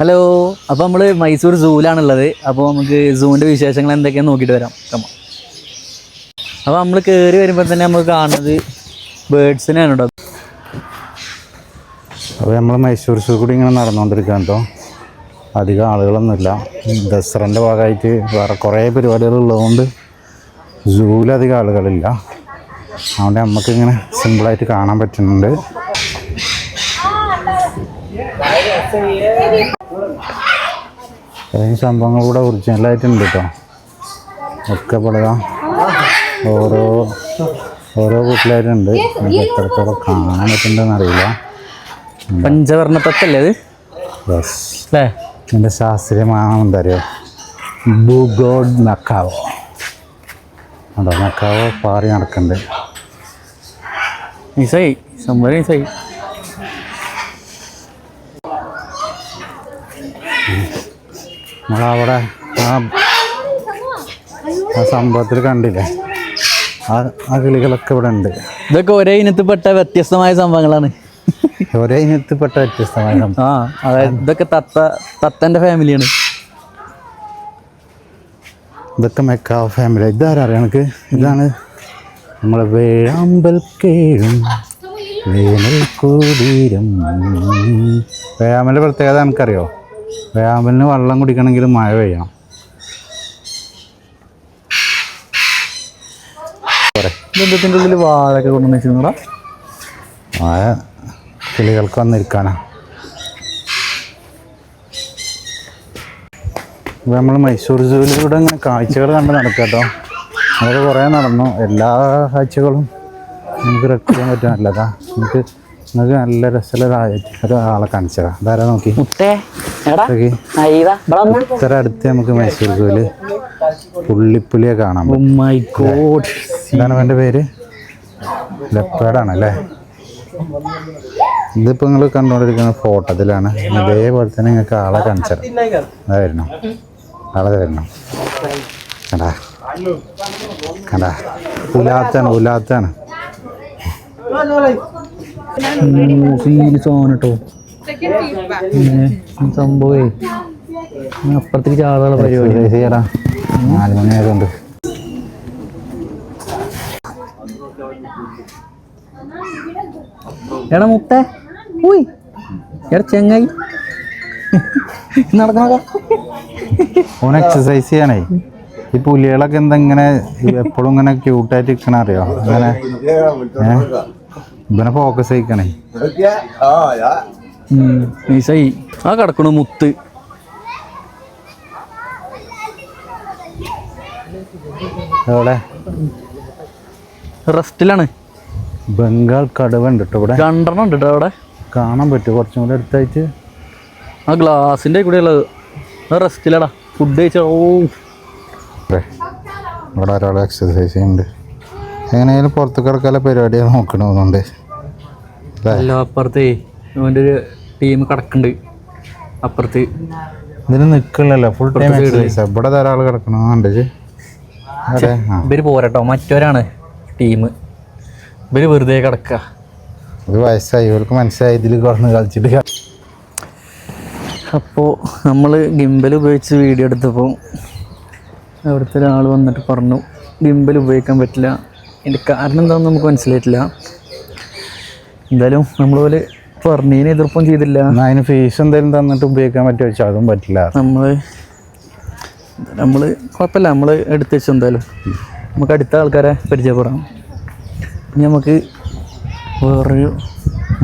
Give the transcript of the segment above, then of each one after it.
Hello, അപ്പോൾ നമ്മൾ മൈസൂർ സൂവിലാണുള്ളത്. അപ്പോൾ നമുക്ക് സൂവിൻ്റെ വിശേഷങ്ങൾ എന്തൊക്കെയാണെന്ന് നോക്കിയിട്ട് വരാം. അപ്പോൾ നമ്മൾ കയറി വരുമ്പോൾ തന്നെ നമുക്ക് കാണുന്നത് ബേഡ്സിനെയാണ് കേട്ടോ. അപ്പോൾ നമ്മൾ മൈസൂർ സൂ കൂടി ഇങ്ങനെ നടന്നുകൊണ്ടിരിക്കുകയാണ് കേട്ടോ. അധികം ആളുകളൊന്നുമില്ല. ദസറൻ്റെ ഭാഗമായിട്ട് വേറെ കുറേ പരിപാടികളുള്ളതുകൊണ്ട് സൂവിലധികം ആളുകളില്ല. അതുകൊണ്ട് നമുക്കിങ്ങനെ സിമ്പിളായിട്ട് കാണാൻ പറ്റുന്നുണ്ട്. ഏതെങ്കിലും സംഭവങ്ങൾ കൂടെ ഒറിജിനലായിട്ടുണ്ട് കേട്ടോ. ഒക്കെ പെടുക ഓരോ വീട്ടിലായിട്ടുണ്ട്. നമുക്ക് എത്രത്തോളം കാണാൻ പറ്റുന്നുണ്ടെന്ന് അറിയില്ല. പഞ്ചവർണ്ണ തത്തല്ലേ അത്? യെസ് അല്ലേ? എൻ്റെ ശാസ്ത്രീയമാണ് എന്താ അറിയോ, ബുഗോഡ് നക്കാവോ. അതോ നക്കാവോ പാറി നടക്കുന്നുണ്ട്. നൈസായി, സംഭവം നൈസായി. നമ്മളവിടെ ആ സംഭവത്തിൽ കണ്ടില്ലേ, ആ കിളികളൊക്കെ ഇവിടെ ഉണ്ട്. ഇതൊക്കെ ഒരേ ഇനത്തിൽപ്പെട്ട വ്യത്യസ്തമായ സംഭവങ്ങളാണ്. ഒരേ ഇനത്തിൽപ്പെട്ട വ്യത്യസ്തമായ സംഭവം. അതായത് ഇതൊക്കെ തത്തൻ്റെ ഫാമിലിയാണ്. ഇതൊക്കെ മെക്കാവ് ഫാമിലി. ഇതാരറിയാം എനിക്ക്? ഇതാണ് നമ്മളെ വേഴാമ്പൽ കേഴും വേനൽ കൂടീരം. വേഴാമ്പലിൻ്റെ പ്രത്യേകത എനിക്കറിയോ? വേഴാമ്പലിന് വെള്ളം കുടിക്കണമെങ്കിൽ മഴ പെയ്യണം. ബന്ധത്തിൻ്റെ ഉള്ളിൽ വാഴൊക്കെ കൊണ്ടുവന്ന് വെച്ചിരുന്നടാ. മഴ കിളികൾക്ക് വന്നിരിക്കാനാ. ഇപ്പോൾ നമ്മൾ മൈസൂർ സൂവിലൂടെ ഇങ്ങനെ കാഴ്ചകൾ കണ്ട് നടക്കുക കേട്ടോ. അതൊക്കെ കുറേ നടന്നു. എല്ലാ കാഴ്ചകളും നമുക്ക് റെക്കോർഡ് ചെയ്യാൻ പറ്റും. നല്ലതാ. നിങ്ങൾക്ക് നല്ല രസമുള്ള ഒരാളെ കാണിച്ചതാ. അതാരാ നോക്കി ഇത്ര അടുത്ത് നമുക്ക് മൈസൂർ സൂവിൽ പുള്ളിപ്പുലിയെ കാണാൻ പറ്റും. എന്താണ് അവൻ്റെ പേര്? ലെപ്പേഡാണല്ലേ. ഇതിപ്പോൾ നിങ്ങൾ കണ്ടുകൊണ്ടിരിക്കുന്ന ഫോട്ടോത്തിലാണ്. ഇതേപോലെ തന്നെ നിങ്ങൾക്ക് ആളെ കാണിച്ചത്. അതായിരുന്നു ആളെ വരണം. കണ്ടാ കണ്ടാ ഉലാത്താണ്. സംഭവേ അപ്പുറത്തേക്ക് ചാടുള്ള പരിപാടി ചെയ്യടാ. 4 മണി ആയതുകൊണ്ട് എടാ മുട്ട എടാ ചെങ്ങായി നടക്കണ ഓൻ എക്സസൈസ് ചെയ്യാനേ. ഈ പുലികളൊക്കെ എന്തെങ്ങനെ എപ്പോഴും ഇങ്ങനെ ക്യൂട്ടായിട്ട് ഇരിക്കണ അറിയോ? അങ്ങനെ ഇവനെ ഫോക്കസ് ചെയ്യിക്കണേ. നൈസായി. ആ കിടക്കണു മുത്ത്. എവിടെ? റെസ്റ്റിലാണ്. ബംഗാൾ കടുവ ഉണ്ട് കേട്ടോ ഇവിടെ. 2 ഉണ്ട് കേട്ടോ അവിടെ. കാണാൻ പറ്റും കുറച്ചും കൂടെ അടുത്തായിട്ട്. ആ ഗ്ലാസിൻ്റെ കൂടെ ഉള്ളത് റെസ്റ്റിലടാ. ഫുഡ് കഴിച്ചാ. ഇവിടെ ഒരാൾ എക്സസൈസ് ചെയ്യുന്നുണ്ട്. എങ്ങനെയാലും പുറത്ത് കിടക്കാനുള്ള പരിപാടിയാണ് നോക്കണമെന്നുണ്ട്. അല്ലോ അപ്പുറത്ത് ഇവൻ്റെ ഒരു ടീം കിടക്കുന്നുണ്ട് അപ്പുറത്ത്. ഇതിന് നിൽക്കണല്ലോ ഫുൾ ടൈം എക്സസൈസ്. ഇവിടെ ധാരാൾ കിടക്കണുണ്ട്. ഇവര് പോരട്ടോ, മറ്റവരാണ് ടീം. ഇവര് വെറുതെ കിടക്കുക. ഒരു വയസ്സായി ഇവർക്ക് മനസ്സിലായി ഇതിൽ കുറഞ്ഞ് കളിച്ചിട്ട്. അപ്പോൾ നമ്മൾ ഗിംബൽ ഉപയോഗിച്ച് വീഡിയോ എടുത്തപ്പോൾ അവിടുത്തെ ഒരാൾ വന്നിട്ട് പറഞ്ഞു ഗിംബൽ ഉപയോഗിക്കാൻ പറ്റില്ല. അതിൻ്റെ കാരണം എന്താണെന്ന് നമുക്ക് മനസ്സിലായിട്ടില്ല. എന്തായാലും നമ്മൾ പോലെ പറഞ്ഞതിന് എതിർപ്പം ചെയ്തില്ല. അതിന് ഫീസ് എന്തെങ്കിലും തന്നിട്ട് ഉപയോഗിക്കാൻ പറ്റുമോ ചോദിച്ചാൽ അതും പറ്റില്ല. നമ്മൾ കുഴപ്പമില്ല, നമ്മൾ എടുത്ത് വെച്ചു. എന്തായാലും നമുക്ക് അടുത്ത ആൾക്കാരെ പരിചയപ്പെടാം. ഇനി നമുക്ക് വേറൊരു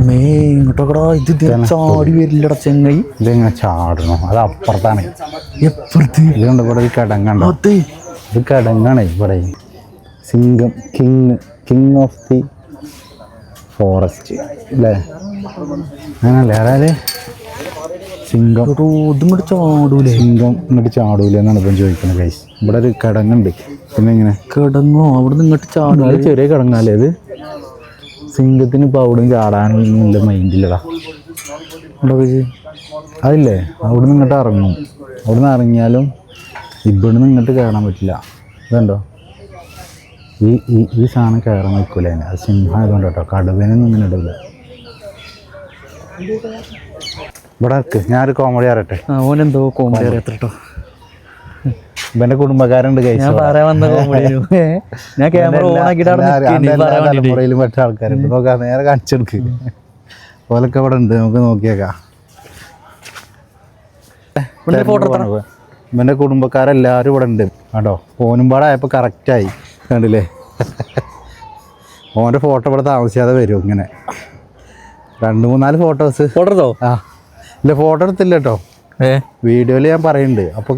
ഇങ്ങോട്ടോക്കടാ. ഇത് ചാടി വരില്ലടാ ചെങ്ങായി. ഇതിങ്ങനെ ചാടണോ? അത് അപ്പുറത്താണ്. എപ്പുറത്ത്? ഇതുകൊണ്ട് ഇവിടെ ഒരു കിടങ്ങുണ്ടോ? ഇത് കിടങ്ങാണ് ഇവിടെ. സിംഗം കിങ് ഓഫ് ദി ഫോറസ്റ്റ് അല്ലേ? അങ്ങനല്ലേ? അതായത് സിംഗം ഇങ്ങോട്ട് ചാടൂലേ? സിംഗം ഇങ്ങോട്ട് ചാടൂല എന്നാണ് ഇപ്പം ചോദിക്കുന്നത് ഗൈസ്. ഇവിടെ ഒരു കിടങ്ങുണ്ട്. പിന്നെ ഇങ്ങനെ കിടങ്ങോ? അവിടെ നിന്ന് ഇങ്ങോട്ട് ചാടും. ചെറിയ കിടങ്ങാല്ലേ അത്? സിംഗത്തിന് ഇപ്പോൾ അവിടെ നിന്ന് ചാടാനുള്ള മൈൻഡില്ലടാ. അതില്ലേ അവിടെ നിന്ന് ഇങ്ങോട്ട് ഇറങ്ങും. അവിടെ നിന്ന് ഇറങ്ങിയാലും ഇവിടെ നിന്ന് ഇങ്ങോട്ട് കയറാൻ പറ്റില്ല. ഇതുണ്ടോ? ഈ സാധനം കയറാൻ നിൽക്കില്ല. അതിന് അത് സിംഹം ആയതുകൊണ്ട് കേട്ടോ. കടുവേനൊന്നും ഇങ്ങനെ ഇടില്ല. ഇവിടെ നിൽക്ക്, ഞാനൊരു കോമഡി അറിയട്ടെ. ഓനെന്തോ കോമഡി അറിയാത്ത കേട്ടോ. ഇവന്റെ കുടുംബക്കാരുണ്ട് ഞാൻ പറയാൻ വന്ന കോമഡി. ഞാൻ ക്യാമറ ഓൺ ആക്കിയിട്ട് തലമുറയിലും മറ്റു ആൾക്കാരുണ്ട്. നോക്കാം, നേരെ കാണിച്ചെടുക്ക്. ഓലൊക്കെ ഇവിടെ ഉണ്ട്, നമുക്ക് നോക്കിയേക്കാം. ഇവന്റെ കുടുംബക്കാരെല്ലാവരും ഇവിടെ ഉണ്ട് കേട്ടോ. ഓനുംപാടായപ്പോൾ കറക്റ്റായി കണ്ടില്ലേ. ഓൻ്റെ ഫോട്ടോ ഇവിടെ താമസിയാതെ വരും ഇങ്ങനെ. 2-3-4 ഫോട്ടോസ്. ആ ഇല്ല, ഫോട്ടോ എടുത്തില്ല കേട്ടോ, വീഡിയോയിൽ ഞാൻ പറയുന്നുണ്ട്. അപ്പോൾ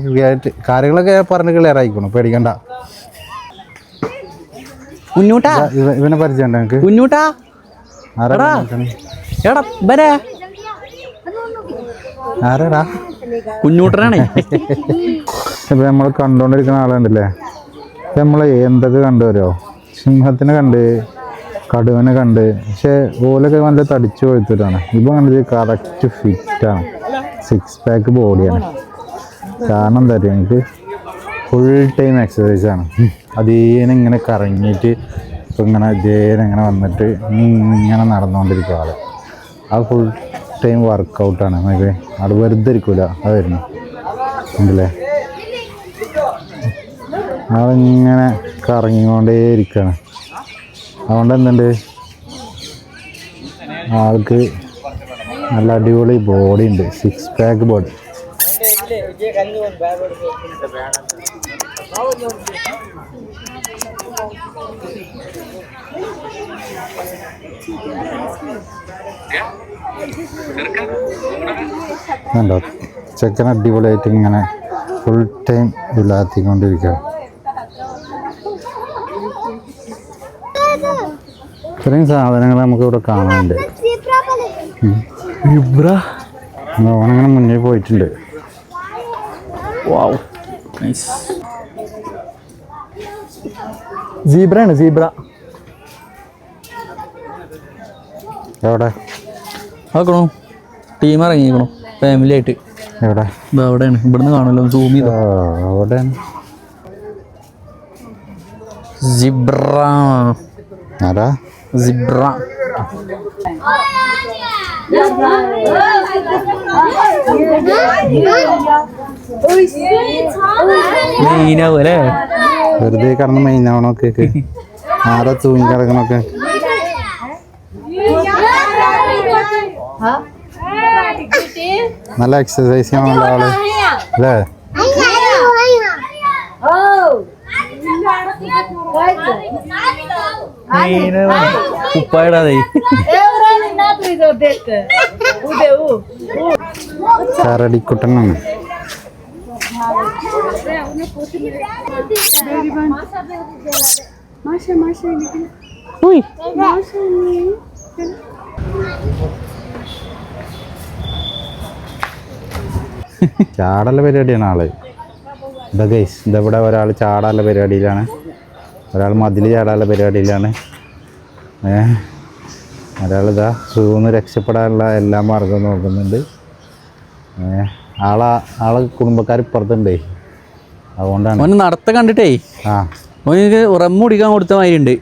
കാര്യങ്ങളൊക്കെ ഞാൻ പറഞ്ഞ് ക്ലിയർ ആയിക്കണം, പേടിക്കണ്ട. ഇവനെ പരിചയം നിങ്ങൾക്ക്? ആരാടാ? കുഞ്ഞൂട്ടനാണേ. ഇപ്പം നമ്മൾ കണ്ടുകൊണ്ടിരിക്കുന്ന ആളുണ്ടല്ലേ, നമ്മൾ എന്തൊക്കെ കണ്ടുവരുമോ? സിംഹത്തിനെ കണ്ട്, കടുവനെ കണ്ട്. പക്ഷേ ഓലൊക്കെ നല്ല തടിച്ചു പോയിട്ടാണ്. ഇപ്പം കണ്ടത് കറക്റ്റ് ഫിറ്റാണ്, 6 പാക്ക് ബോഡിയാണ്. കാരണം എന്താ പറയുക, എനിക്ക് ഫുൾ ടൈം എക്സസൈസാണ്. അതേനെ ഇങ്ങനെ കറങ്ങിയിട്ട് ഇപ്പം ഇങ്ങനെ ഇങ്ങനെ വന്നിട്ട് ഇങ്ങനെ നടന്നുകൊണ്ടിരിക്കും ആൾ. ആ ഫുൾ ടൈം വർക്കൗട്ടാണ്. നമുക്ക് അവിടെ വെറുതെ ഇരിക്കില്ല, അത് വരുന്നു ഉണ്ടല്ലേ. അതിങ്ങനെ കറങ്ങിക്കൊണ്ടേ ഇരിക്കുകയാണ്. അതുകൊണ്ട് എന്തുണ്ട്, ആൾക്ക് നല്ല അടിപൊളി ബോഡി ഉണ്ട്, 6 പാക്ക് ബോഡി. കണ്ടോ, ചെക്കൻ അടിപൊളിയായിട്ട് ഇങ്ങനെ ഫുൾ ടൈം വിലാത്തിക്കൊണ്ടിരിക്കുക. ഇത്രയും സാധനങ്ങൾ നമുക്ക് ഇവിടെ കാണാനുണ്ട്. ഓനങ്ങനെ മുന്നേ പോയിട്ടുണ്ട്. സീബ്രയാണ്, സീബ്ര. എവിടെ ആക്കണോ? ടീം ഇറങ്ങിക്കണോ ഫാമിലി ആയിട്ട്? എവിടെ? അവിടെയാണ്, ഇവിടുന്ന് കാണുമല്ലോ, സൂം ചെയ്തോ. അവിടെയാണ് സിബ്ര. ആരാ? സിബ്ര. മെയിനാവൂല്ലേ? വെറുതെ കടന്ന് മെയിനാവണോ? കേക്ക് ആരാ തൂങ്ങി കിടക്കണൊക്കെ? നല്ല എക്സസൈസ് ചെയ്യാനുള്ള ആള് അല്ലേ? ഉപ്പായിടാതെ കരടിക്കുട്ടനാണ്. ചാടല്ല പരിപാടിയാണ് ആള്. ഇതാ ഗൈസ്, ഇതവിടെ ഒരാൾ ചാടാനുള്ള പരിപാടിയിലാണ്, ഒരാൾ മതിൽ ചാടാനുള്ള പരിപാടിയിലാണ്. ഒരാളിതാ സൂന്ന് രക്ഷപ്പെടാനുള്ള എല്ലാ മാർഗവും നോക്കുന്നുണ്ട്. ആളെ കുടുംബക്കാർ ഇപ്പുറത്തുണ്ടേ, അതുകൊണ്ടാണ്. ഓന് നടത്ത കണ്ടിട്ടേ ഓനിക്ക് റമ്മ് കുടിക്കാൻ കൊടുത്ത മാതിരിയുണ്ട്.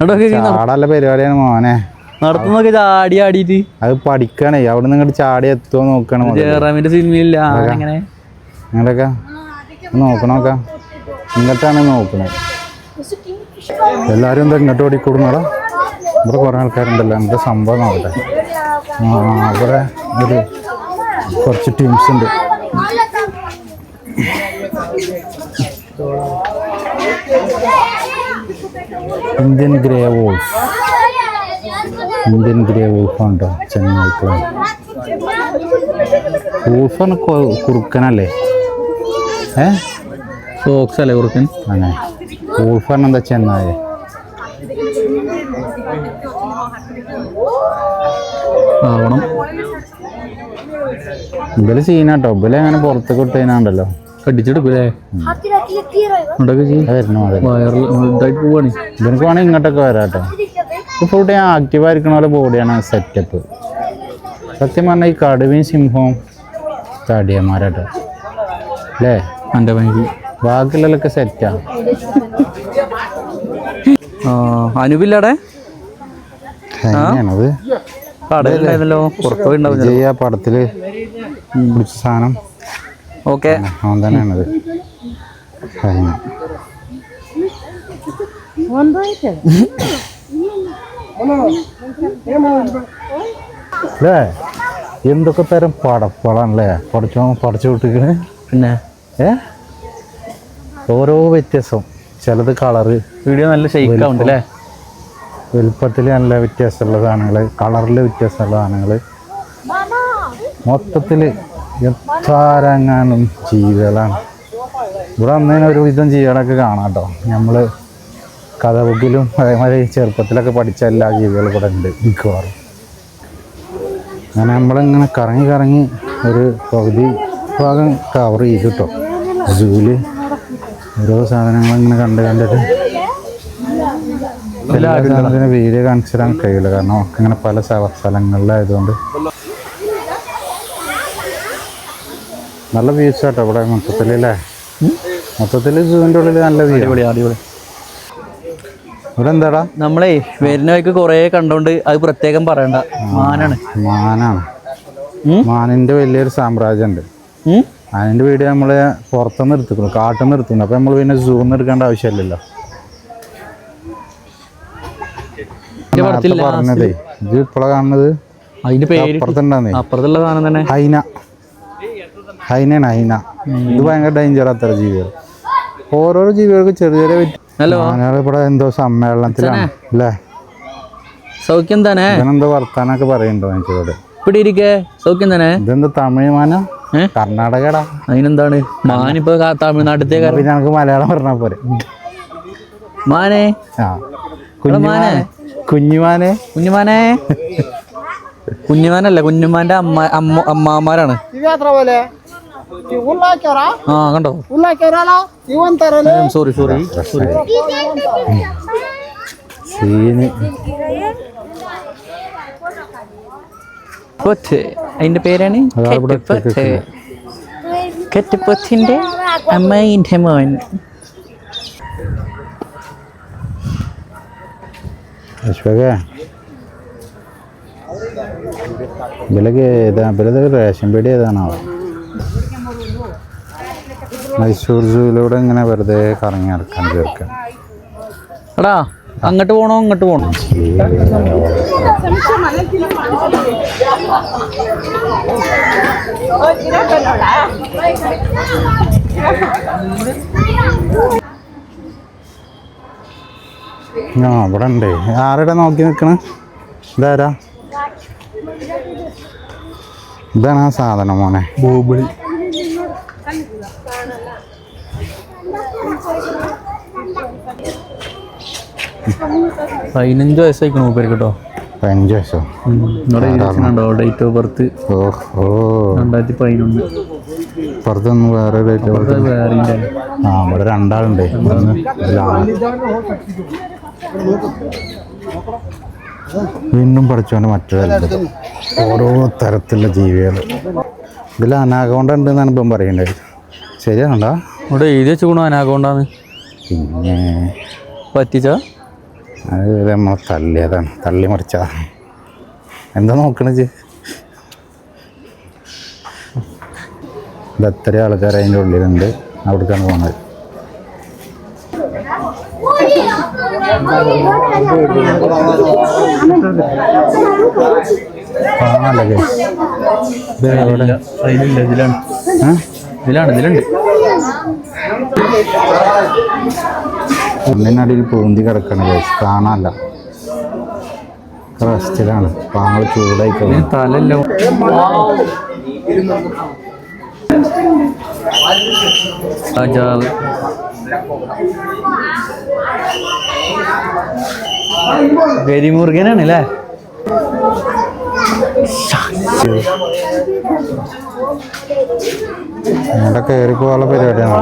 ചാടാനുള്ള പരിപാടിയാണ് മോനെ. നടത്തുന്നൊക്കെ ചാടി ആടിയിട്ട് അത് പഠിക്കണേ, അവിടെ നിന്ന് ഇങ്ങോട്ട് ചാടി എത്തുമോ നോക്കണം. ജയറാമിന്റെ സിനിമയില്ല അങ്ങനെ ഇങ്ങോട്ടൊക്കെ നോക്കണോക്കാം, ഇങ്ങോട്ടാണ് നോക്കണത്. എല്ലാവരും എന്താ ഇങ്ങോട്ട് ഓടിക്കൂടുന്നോടാ? ഇവിടെ കുറേ ആൾക്കാരുണ്ടല്ലോ, എന്താ സംഭവം നോക്കട്ടെ. ഇവിടെ കുറച്ച് ടീംസ് ഉണ്ട്. Indian grey wolf, Indian grey വോൾഫാണ് കേട്ടോ ചെന്നൈക്കുള്ള. വോൾഫാണ് കുറുക്കനല്ലേ? ഫോക്സ് അല്ലേ കുറുക്കൻ? അങ്ങനെ വോൾഫാണ് എന്താ ചെന്നായ? ആവണം. ഇവര് സീനാട്ടോ, ഇവര് അങ്ങനെ പുറത്തേക്ക് ഇട്ടതിനാണ്ടല്ലോ കടിച്ചെടുക്കൂലേ? പോവാണ്. ഇവർക്ക് വേണമെങ്കിൽ ഇങ്ങോട്ടൊക്കെ വരാട്ടോ. ഫുൾ ടൈം ആക്റ്റീവ് ആയിരിക്കണ പോലെ ബോഡിയാണ് സെറ്റപ്പ്. സത്യം പറഞ്ഞാൽ ഈ കടുവയും സിംഹവും തടിയന്മാരാട്ടോ അല്ലേ? എൻ്റെ ഭംഗി ബാക്കിയുള്ളതൊക്കെ സെറ്റാ. അനുപില്ലടെ എങ്ങനെയാണത്? കടയിലുണ്ടായിരുന്നല്ലോ, പുറത്തു പോയി ഉണ്ടാവും. വിജയ് ആ പടത്തില് പിടിച്ച സാധനം ഓക്കെ, അവൻ തന്നെയാണത്. അല്ലേ എന്തൊക്കെ തരം പടപ്പളാണല്ലേ പഠിച്ചു വിട്ടിരിക്കണ്. പിന്നെ ഓരോ വ്യത്യാസം, ചിലത് കളറ്, വീഡിയോ നല്ല ഷെയ്ക്കാവുണ്ട് അല്ലേ, വലുപ്പത്തിൽ നല്ല വ്യത്യാസമുള്ള സാധനങ്ങൾ, കളറിൽ വ്യത്യാസമുള്ള സാധനങ്ങൾ, മൊത്തത്തിൽ എത്താരങ്ങാനും ജീവികളാണ് ഇവിടെ വന്നതിന്. ഒരു വിധം ജീവികളൊക്കെ കാണാം കേട്ടോ. നമ്മൾ കഥ ബുക്കിലും അതേമാതിരി ചെറുപ്പത്തിലൊക്കെ പഠിച്ച എല്ലാ ജീവികളും ഇവിടെ ഉണ്ട് മിക്കവാറും. അങ്ങനെ നമ്മളിങ്ങനെ കറങ്ങി ഒരു പകുതി ഭാഗം കവർ ചെയ്തു കേട്ടോ. സൂവില് ഓരോ സാധനങ്ങളിങ്ങനെ കണ്ടിട്ട് സാധനത്തിന് വീഡിയോ കാണിച്ചു തരാൻ കഴിയില്ല, കാരണം ഒക്കെ ഇങ്ങനെ പല സ്ഥലങ്ങളിലായതുകൊണ്ട്. നല്ല വ്യൂസ് കേട്ടോ ഇവിടെ മൊത്തത്തിൽ അല്ലേ. മൊത്തത്തിൽ സൂവിൻ്റെ ഉള്ളിൽ നല്ല വ്യൂ. അടിപൊളി. ഇവിടെ എന്താടാ നമ്മളെ വരുന്ന വഴിക്ക് കുറേ കണ്ടോണ്ട് അത് പ്രത്യേകം പറയണ്ട. മാനാണ്. മാനിന്റെ വലിയൊരു സാമ്രാജ്യമുണ്ട്. അതിന്റെ വീഡിയോ നമ്മള് പുറത്തുനിന്ന് എടുത്തിക്കുന്നു, കാട്ടിൽ എടുത്തുന്നു. അപ്പൊ നമ്മൾ പിന്നെ സൂന്ന് എടുക്കേണ്ട ആവശ്യമില്ലല്ലോ. പറഞ്ഞതേ ഇത് ഇപ്പോഴാ കാണുന്നത്. അതിന്റെ പേര് അപ്പുറത്തുണ്ടാന്നേ, അപ്പുറത്തുള്ള സാധനം തന്നെ ഹൈനയാണ്. ഇത് ഭയങ്കര ഡേഞ്ചർ അത്ര ജീവികൾ. ഓരോരോ ജീവികൾക്ക് ചെറിയ ഇവിടെ എന്തോ സമ്മേളനത്തിലാണ് അല്ലേ. സൗഖ്യം തന്നെ. ഇവനെന്തോ വർത്താനൊക്കെ പറയുന്നുണ്ടോ എനിക്കിവിടെ. സൗഖ്യം തന്നെ. ഇതെന്താ തമിഴ് മാന കർണാടകടാ. അതിനെന്താണ് മാനിപ്പോ തമിഴ്നാട്ടിലത്തെ പിന്നെ നമുക്ക് മലയാളം പറഞ്ഞാൽ പോരെ. മാനേ കുഞ്ഞുമാനല്ല, കുഞ്ഞുമാന്റെ അമ്മാമാരാണ്. ആ കണ്ടോ, സോറി അതിന്റെ പേരാണ് കെട്ടുപൊത്തിന്റെ അമ്മയിന്റെ മോൻ. റേഷൻ പീടി ഏതാണോ? മൈസൂർ സൂയിലൂടെ ഇങ്ങനെ വെറുതെ കറങ്ങി നടക്കാൻ ചേർക്കാൻ. എടാ അങ്ങോട്ട് പോണോ ഇങ്ങോട്ട് പോണോ? ആ ഇവിടെ ഉണ്ട്. ആരുടെ നോക്കി നിൽക്കണ ഇതാരാ? ഇതാണ് ആ സാധനം മോനെ, ബോബിൾ. 15 വയസ്സായിക്കണു മൂപ്പര് കേട്ടോ. 15 വയസ്സോ? Date of birth 2011. പുറത്തൊന്നും വേറെ ഡേറ്റ് ഓഫ് ബർത്ത് വേറെ. ആ ഇവിടെ രണ്ടാളുണ്ട്. വീണ്ടും പഠിച്ചോണ്ട് മറ്റൊരു ഓരോ തരത്തിലുള്ള ജീവികൾ. ഇതിൽ അനാഗോണ്ട ഉണ്ടെന്ന് അനുഭവം പറയണ്ടായി. ശരിയാണോടാ? ഇവിടെ എഴുതി വെച്ചുകൂണോ അനാഗോണ്ടാന്ന്? പിന്നെ പറ്റിച്ചോ? അത് നമ്മളെ തള്ളിയതാണ്, തള്ളി മറിച്ചതാണ്. എന്താ നോക്കണത്? ഇത് എത്ര ആൾക്കാർ അതിൻ്റെ ഉള്ളിലുണ്ട്. അവിടേക്കാണ് പോകുന്നത്. കാണാല്ലേ ഇതിലുണ്ട്. ഒന്നിനടിയിൽ പൂന്തി കിടക്കണ കാണാല്ല. റെസ്റ്റിലാണ്. പാങ്ങൾ ചൂടായിക്കോളും. തലല്ലോ രാജാവ്. കരിമുറുകനാണ് അല്ലേ? ഇവിടെ കയറി പോകാനുള്ള പരിപാടിയാണ്.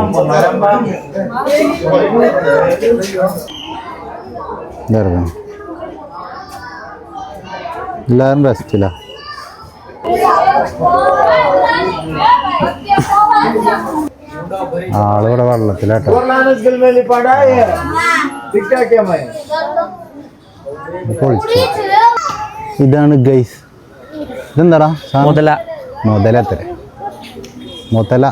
എല്ലാവരും റെസ്റ്റില്ല. ആളിവിടെ വെള്ളത്തിലാട്ടോ. ഇതാണ് ഗൈസ് ഇതെന്താടാ മുതല മുതലത്തര മുതല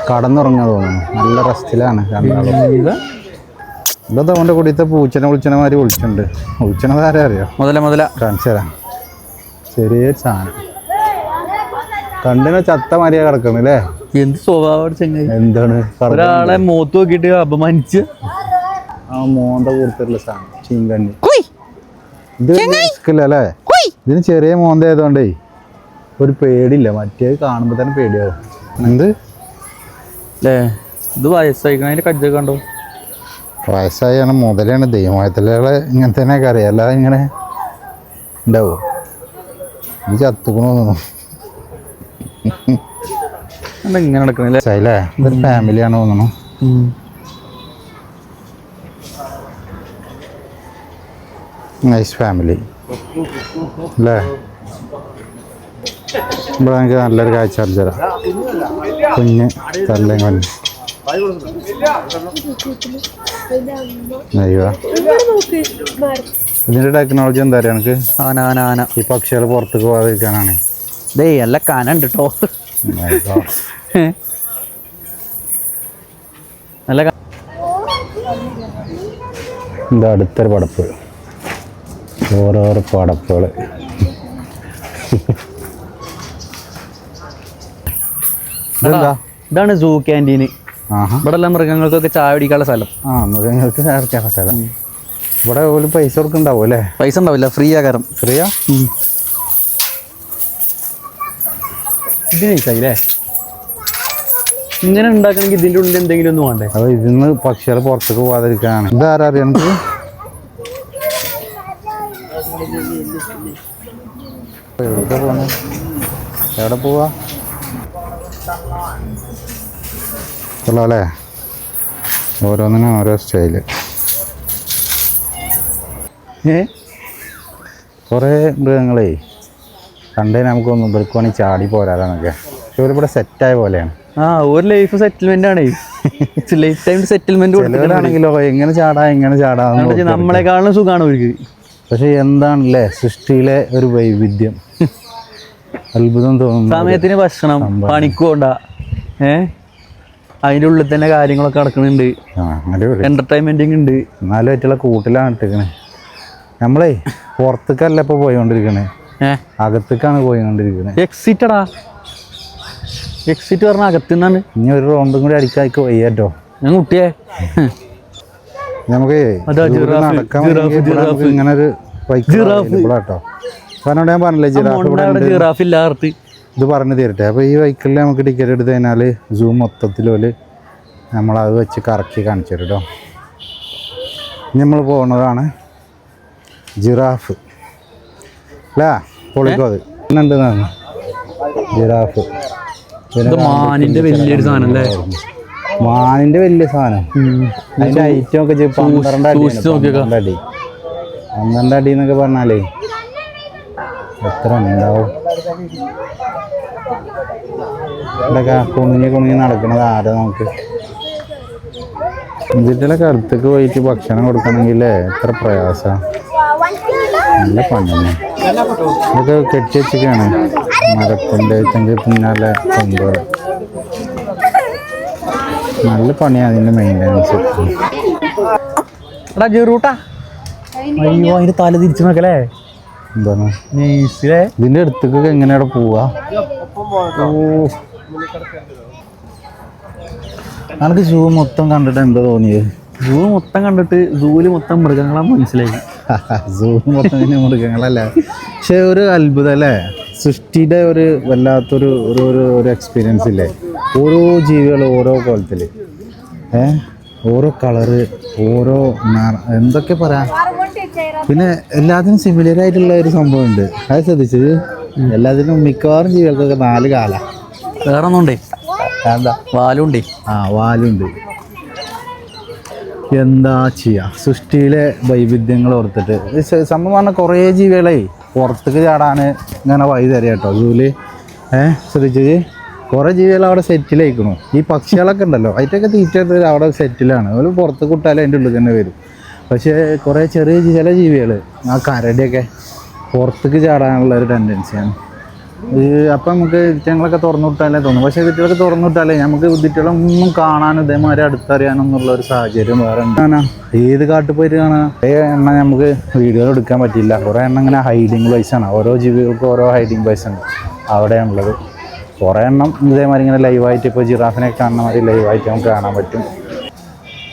കടന്നുറങ്ങാൻ തോന്നുന്നു. നല്ല റെസ്റ്റിലാണ് രണ്ടാളും. ഇതൊക്കെ അവൻ്റെ കൂടിയത്തെ പൂച്ചനെമാരി വിളിച്ചിട്ടുണ്ട്. വിളിച്ചണത് ആരാ അറിയോ? മുതല കാണിച്ചു തരാം. ചെറിയൊരു സാധനം കണ്ടിന് ചത്ത മാരിയാ കിടക്കണല്ലേ. എന്ത് സ്വഭാവം ചെങ്ങായി. എന്താണ് ഒരാളെ മോത്ത് നോക്കിയിട്ട് അപമാനിച്ച് ആ മോന്ത കൊടുത്തിട്ടുള്ള സാധനം ചീങ്കണ്ണി. ഇത് റിസ്ക്കില്ല അല്ലേ? ഇതിന് ചെറിയ മോന്ത ആയതുകൊണ്ടേ ഒരു പേടിയില്ല. മറ്റേ കാണുമ്പോ തന്നെ പേടിയാവും. എന്ത് അല്ലേ? ഇത് വയസ്സായിക്കണ അതിന്റെ കജ്ജൊക്കെ കണ്ടോ? വയസ്സായാണ് മുതലാണ്. ദൈവമായത്തിലെ ഇങ്ങനെ തന്നെയൊക്കെ അറിയാം. അല്ലാതെ ഇങ്ങനെ ഉണ്ടാവും. ഇത് ചത്തുക്കണോ ഇങ്ങനെ നടക്കണല്ലേ? അല്ലേ? ഇതൊരു ഫാമിലിയാണ് തോന്നണു. നൈസ് ഫാമിലി അല്ലേ? ഇവിടെ എനിക്ക് നല്ലൊരു കാഴ്ച അടിച്ചു തരാം. കുഞ്ഞ് തല്ലേം കൊഞ്ഞ് അയ്യോ. ഇതിന്റെ ടെക്നോളജി എന്താ പറയാ എനിക്ക്? ആന ഈ പക്ഷികൾ പുറത്തേക്ക് പോകാതിരിക്കാനാണ്. ദേ നല്ല കാനുണ്ട് കേട്ടോ. നല്ല എന്താ അടുത്തൊരു പടപ്പ്. ഓരോരോ പടപ്പുകൾ. ഇതാണ് സൂ ക്യാൻറ്റീന്. ഇവിടെ ഉള്ള മൃഗങ്ങൾക്കൊക്കെ ചായ പിടിക്കാനുള്ള സ്ഥലം. മൃഗങ്ങൾക്ക് ചായ പിടിക്കാനുള്ള സ്ഥലം. ഇവിടെ ഒരു പൈസ കൊടുക്കണ്ടാവും അല്ലേ? പൈസ ഉണ്ടാവില്ല, ഫ്രീ ആകാരം. ഫ്രീയാ? ഇത് നൈസായില്ലേ? ഇങ്ങനെ ഉണ്ടാക്കണമെങ്കിൽ ഇതിൻ്റെ ഉള്ളിൽ എന്തെങ്കിലും ഒന്നും വേണ്ടേ? അപ്പോൾ ഇതിന്ന് പക്ഷികൾ പുറത്തേക്ക് പോകാതിരിക്കാനാണ്. ഇതാരാ അറിയാം നമുക്ക്? എവിടെ പോണ? എവിടെ പോവാ? അല്ലേ? ഓരോന്നിനും ഓരോ സ്റ്റൈല്. കുറേ മൃഗങ്ങളേ കണ്ടേ നമുക്കൊന്നും ഇവർക്കുവാണെങ്കിൽ ചാടി പോരാന്നൊക്കെ. പക്ഷെ ഇവരിവിടെ സെറ്റായ പോലെയാണ്. ഒരു ലൈഫ് സെറ്റിൽമെന്റ് ആണ്. ലൈഫ് ടൈം സെറ്റിൽമെന്റ് ആണെങ്കിലോ എങ്ങനെ ചാടാ നമ്മളെക്കാളും സുഖമാണ് അവർക്ക്. പക്ഷെ എന്താണല്ലേ സൃഷ്ടിയിലെ ഒരു വൈവിധ്യം. അത്ഭുതം തോന്നുന്നു. സമയത്തിന് ഭക്ഷണം, പണിക്ക് പോണ്ട, അതിൻ്റെ ഉള്ളിൽ തന്നെ കാര്യങ്ങളൊക്കെ നടക്കുന്നുണ്ട്. എന്റർടൈൻമെന്റിങ് ഉണ്ട്. എന്നാലും ആയിട്ടുള്ള കൂട്ടിലാണ് ഇട്ടിരിക്കണേ. നമ്മളേ പുറത്തേക്കല്ല ഇപ്പൊ പോയിക്കൊണ്ടിരിക്കണേ, അകത്തേക്കാണ് പോയിക്കൊണ്ടിരിക്കണേ. എക്സിറ്റടാ. എക്സിറ്റ് പറഞ്ഞ അകത്തുനിന്നാണ്. ഇനി ഒരു റൗണ്ടും കൂടി അടിക്കാക്ക് വയ്യാട്ടോ. ഞാൻ കുട്ടിയെ നമുക്ക് നടക്കാൻ ഇങ്ങനെ ഒരു കേട്ടോ. പറഞ്ഞോണ്ട് ഞാൻ പറഞ്ഞില്ലേ ജിറാഫ് ഇല്ലാത്ത ഇത് പറഞ്ഞു തരട്ടെ. അപ്പോൾ ഈ വെഹിക്കിളിൽ നമുക്ക് ടിക്കറ്റ് എടുത്ത് കഴിഞ്ഞാൽ സൂ മൊത്തത്തിൽ പോലെ നമ്മളത് വെച്ച് കറക്കി കാണിച്ചു തരും കേട്ടോ. നമ്മൾ പോകുന്നതാണ് ജിറാഫ് അല്ലേ? പൊളിക്കോ അത് ഉണ്ട് ജിറാഫ്. മാനിന്റെ വലിയൊരു സാധനം അല്ലേ? മാനിന്റെ വലിയ സാധനം. അതിന്റെ ഐറ്റം ഒക്കെ 12 അടി 12 അടി എന്നൊക്കെ പറഞ്ഞാലേ എത്ര ഉണ്ടാവും? ഇവിടെയൊക്കെ കുണുങ്ങി നടക്കണത് ആരാ? നമുക്ക് ഇതിലൊക്കെ അടുത്തേക്ക് പോയിട്ട് ഭക്ഷണം കൊടുക്കണമെങ്കിൽ എത്ര പ്രയാസമാണ്. നല്ല പണിയാണ്. ഇതൊക്കെ കെട്ടി വെച്ചിട്ടാണ് മരത്തിൻ്റെ പിന്നാലെ കൊണ്ടുപോകുക. നല്ല പണിയാണ് അതിൻ്റെ മെയിൻ്റനൻസ്. അയ്യോ അതിന്റെ തല തിരിച്ചു നോക്കല്ലേ? എന്താണ് ഇതിൻ്റെ അടുത്തേക്കൊക്കെ എങ്ങനെയാണ് പോവാ? നമുക്ക് സൂ മൊത്തം കണ്ടിട്ട് എന്താ തോന്നിയത്? സൂ മൊത്തം കണ്ടിട്ട് സൂല് മൊത്തം മൃഗങ്ങളാന്ന് മനസ്സിലായി. സൂ മൊത്തം മൃഗങ്ങളല്ലേ? പക്ഷെ ഒരു അത്ഭുതം അല്ലേ? സൃഷ്ടിയുടെ ഒരു വല്ലാത്തൊരു ഒരു എക്സ്പീരിയൻസ് ഇല്ലേ? ഓരോ ജീവികൾ ഓരോ കോലത്തിൽ, ഓരോ കളറ്, ഓരോ എന്തൊക്കെ പറയാം. പിന്നെ എല്ലാത്തിനും സിമിലർ ആയിട്ടുള്ള ഒരു സംഭവം ഉണ്ട്. അത് ശ്രദ്ധിച്ചത്? എല്ലാത്തിനും മിക്കവാറും ജീവികൾക്കൊക്കെ 4 കാല. വേറെ ഒന്നുണ്ടേ? എന്താ? വാലുണ്ടേ. വാലുണ്ട്. എന്താ ചെയ്യാ? സൃഷ്ടിയിലെ വൈവിധ്യങ്ങൾ ഓർത്തിട്ട് സംഭവം പറഞ്ഞാൽ കുറേ ജീവികളെ പുറത്തേക്ക് ചാടാൻ ഇങ്ങനെ വഴി തരാം കേട്ടോ സൂല്. ശ്രദ്ധിച്ചത്? കുറേ ജീവികൾ അവിടെ സെറ്റിലായിക്കണു. ഈ പക്ഷികളൊക്കെ ഉണ്ടല്ലോ അതിൻ്റെയൊക്കെ തീറ്റ അവിടെ സെറ്റിലാണ്. അവർ പുറത്ത് വിട്ടാലും അതിൻ്റെ ഉള്ളിൽ തന്നെ വരും. പക്ഷേ കുറേ ചില ജീവികൾ, ആ കരടിയൊക്കെ പുറത്തേക്ക് ചാടാനുള്ള ഒരു ടെൻഡൻസിയാണ്. അപ്പം നമുക്ക് ഇതിറ്റങ്ങളൊക്കെ തുറന്നു വിട്ടാലേ തോന്നും. പക്ഷേ ഇതിറ്റകളൊക്കെ തുറന്നു വിട്ടാലേ നമുക്ക് ഇതിറ്റകളൊന്നും കാണാനും ഇതേമാതിരി അടുത്തറിയാനൊന്നുള്ള ഒരു സാഹചര്യം വേറെ ഉണ്ട്. ഏത് കാട്ടിൽ പോയിട്ട് കാണാം. കുറേ എണ്ണം നമുക്ക് വീഡിയോ എടുക്കാൻ പറ്റില്ല. കുറേ എണ്ണം ഇങ്ങനെ ഹൈഡിങ് പ്ലേസാണ്. ഓരോ ജീവികൾക്കും ഓരോ ഹൈഡിങ് പ്ലേസ് ഉണ്ട് അവിടെയാണുള്ളത്. കുറേ എണ്ണം ഇതേമാതിരി ഇങ്ങനെ ലൈവായിട്ട് ഇപ്പോൾ ജിറാഫിനെ കാണുന്ന മാതിരി ലൈവായിട്ട് നമുക്ക് കാണാൻ പറ്റും.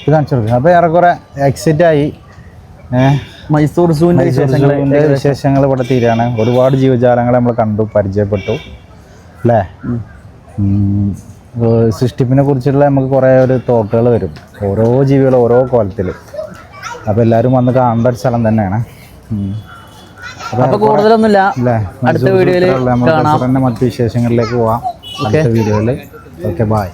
ഇത് കാണിച്ചു കൊടുക്കുക. അപ്പോൾ ഏറെക്കുറെ എക്സിറ്റായി. മൈസൂർ സൂവിൻ്റെ വിശേഷങ്ങൾ ഇവിടെ തീരാണ്. ഒരുപാട് ജീവജാലങ്ങളെ നമ്മൾ കണ്ടു പരിചയപ്പെട്ടു അല്ലേ. സൃഷ്ടിപ്പിനെ കുറിച്ചുള്ള നമുക്ക് കുറേ ഒരു തോട്ടുകൾ വരും. ഓരോ ജീവികളും ഓരോ കോലത്തിൽ. അപ്പോൾ എല്ലാവരും വന്ന് കാണേണ്ട ഒരു സ്ഥലം തന്നെയാണ്. അപ്പോൾ കൂടുതലൊന്നുമില്ല, അല്ലേ. അടുത്ത വീഡിയോയിൽ തന്നെ മറ്റു വിശേഷങ്ങളിലേക്ക് പോവാം അടുത്ത വീഡിയോയിൽ. Okay, by.